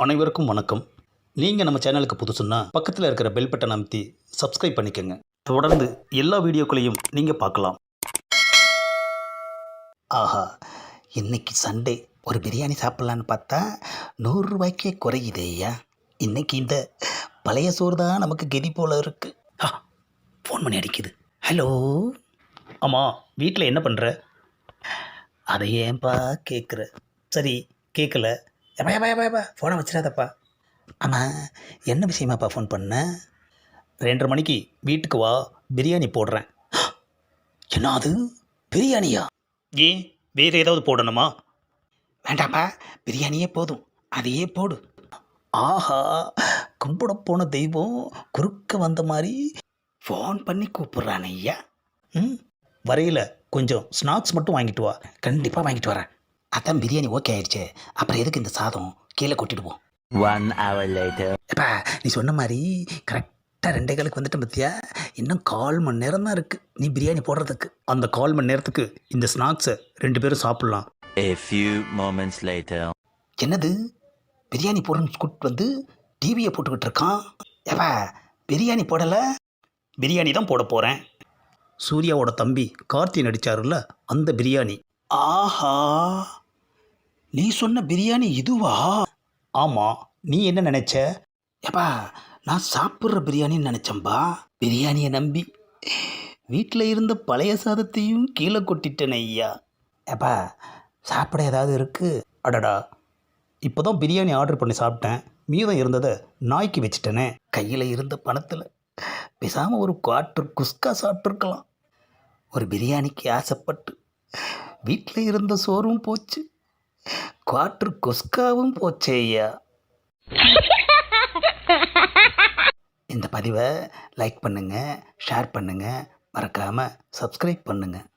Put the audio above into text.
அனைவருக்கும் வணக்கம். நீங்கள் நம்ம சேனலுக்கு புதுசுன்னா பக்கத்தில் இருக்கிற பெல் பட்டன் அமைத்தி சப்ஸ்கிரைப் பண்ணிக்கோங்க. தொடர்ந்து எல்லா வீடியோக்களையும் நீங்கள் பார்க்கலாம். ஆஹா, இன்னைக்கு சண்டே ஒரு பிரியாணி சாப்பிட்லான்னு பார்த்தா 100 ரூபாய்க்கே குறையுதே ஐயா. இன்னைக்கு இந்த பழைய சோறு தான் நமக்கு கெதி போல இருக்கு. ஃபோன் பண்ணி அடிக்குது. ஹலோ. ஆமாம், வீட்டில் என்ன பண்ணுற? அதை ஏன்பா கேட்குற? சரி, கேட்கல. எப்பா எப்பா எப்பா எப்பா ஃபோனை வச்சிடாதப்பா. ஆமாம், என்ன விஷயமாப்பா ஃபோன் பண்ண? 2:30 மணிக்கு வீட்டுக்கு வா, பிரியாணி போடுறேன். என்ன அது, பிரியாணியா? ஏன் வேறு ஏதாவது போடணுமா? வேண்டாப்பா, பிரியாணியே போதும், அதையே போடு. ஆஹா, கும்பிட போன தெய்வம் குறுக்க வந்த மாதிரி ஃபோன் பண்ணி கூப்பிட்றான் ஐயா. ம், வரையில் கொஞ்சம் ஸ்நாக்ஸ் மட்டும் வாங்கிட்டு வா. கண்டிப்பாக வாங்கிட்டு வரேன். அதான் பிரியாணி ஓகே ஆயிடுச்சு, அப்புறம் எதுக்கு இந்த சாதம் கீழே கொட்டிடுவோம். 1 hour later. எப்பா, நீ சொன்ன மாதிரி கரெக்டாக 2:15 வந்துட்டேன் பத்தியா. இன்னும் 1/4 மணி நேரம் தான் இருக்குது நீ பிரியாணி போடுறதுக்கு. அந்த 1/4 மணி நேரத்துக்கு இந்த ஸ்நாக்ஸை 2 பேரும் சாப்பிட்லாம். A few moments later. என்னது, பிரியாணி போடுறன்னு கூட்டு வந்து டிவியை போட்டுக்கிட்டு இருக்கான். எப்பா, பிரியாணி போடலை? பிரியாணி தான் போட போகிறேன். சூர்யாவோட தம்பி கார்த்தி நடித்தாருல்ல, அந்த பிரியாணி. ஆஹா, நீ சொன்ன பிரியாணி இதுவா? ஆமாம், நீ என்ன நினச்ச? ஏப்பா, நான் சாப்பிட்ற பிரியாணின்னு நினச்சேன்பா. பிரியாணியை நம்பி வீட்டில் இருந்த பழைய சாதத்தையும் கீழே கொட்டிட்டேன் ஐயா. ஏப்பா, சாப்பிட ஏதாவது இருக்குது? அடடா, இப்போ தான் பிரியாணி ஆர்டர் பண்ணி சாப்பிட்டேன், மீதம் இருந்ததை நாய்க்கு வச்சுட்டேனே. கையில் இருந்த பணத்தில் பேசாமல் ஒரு குவார்ட்டர் குஸ்கா சாப்பிட்ருக்கலாம். ஒரு பிரியாணிக்கு ஆசைப்பட்டு வீட்டில் இருந்த சோறும் போச்சு, குவார்ட்டர் குஸ்காவும் போச்சே ஐயா. இந்த பதிவை லைக் பண்ணுங்கள், ஷேர் பண்ணுங்கள், மறக்காமல் சப்ஸ்கிரைப் பண்ணுங்கள்.